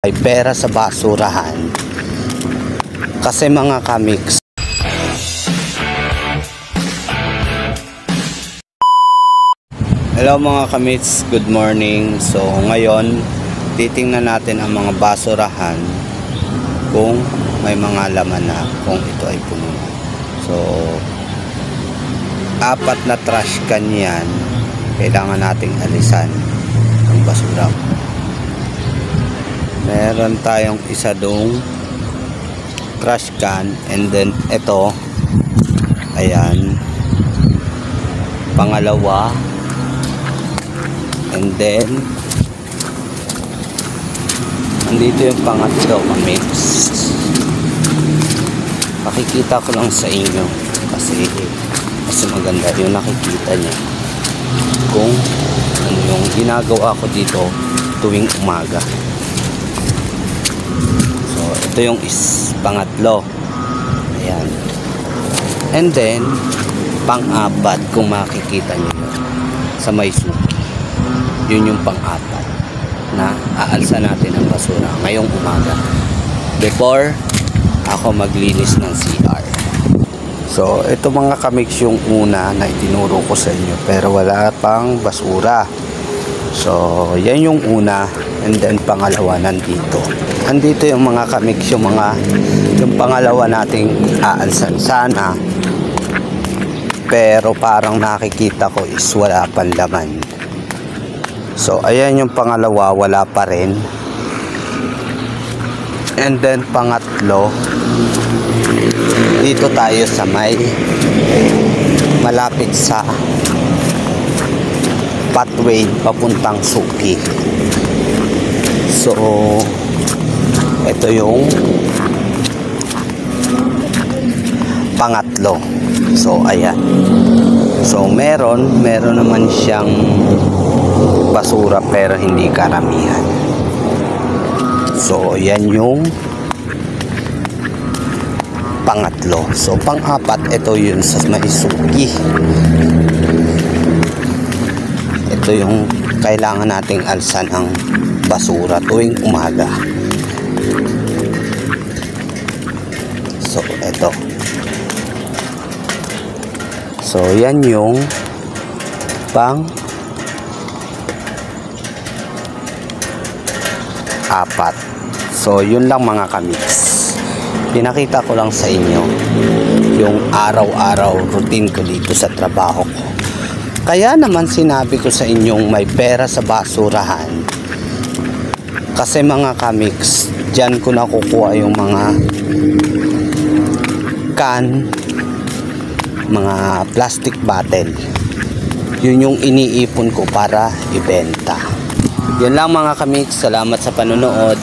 Ay pera sa basurahan kasi mga kamiks. Hello mga kamiks, good morning. So ngayon titingnan natin ang mga basurahan kung may mga laman na, kung ito ay puno na. So 4 na trash can yan, kailangan nating alisan ang basura. Meron tayong isa dong trash can, and then ito, ayan, pangalawa, and then andito yung pangatlo, mix. Pakikita ko lang sa inyo kasi maganda yung nakikita niya kung ano yung ginagawa ko dito tuwing umaga. Ito yung pangatlo, ayan, and then pang-apat, kung makikita nyo sa may suki, yun yung pang-apat na aalsa natin ang basura ngayong umaga before ako maglinis ng CR. So ito mga kamiks yung una na itinuro ko sa inyo, pero wala pang basura. So yan yung una, and then pangalawa nandito. Andito yung mga kamiks, yung pangalawa nating aalsan sana, pero parang nakikita ko is wala pang laman. So ayan yung pangalawa, wala pa rin. And then pangatlo, dito tayo sa may malapit sa pathway papuntang suki. So ito yung pangatlo. So ayan. So meron naman siyang basura pero hindi karamihan. So yan yung pangatlo. So pang-apat, ito yun sa may suki. Ito yung kailangan nating alsan ang basura tuwing umaga. So eto. So yan yung pang-apat. So yun lang mga kamiks, pinakita ko lang sa inyo yung araw-araw routine ko dito sa trabaho ko. Kaya naman sinabi ko sa inyong may pera sa basurahan kasi mga kamiks, dyan ko nakukuha yung mga can, mga plastic bottle. Yun yung iniipon ko para ibenta. Yan lang mga kamiks, salamat sa panonood.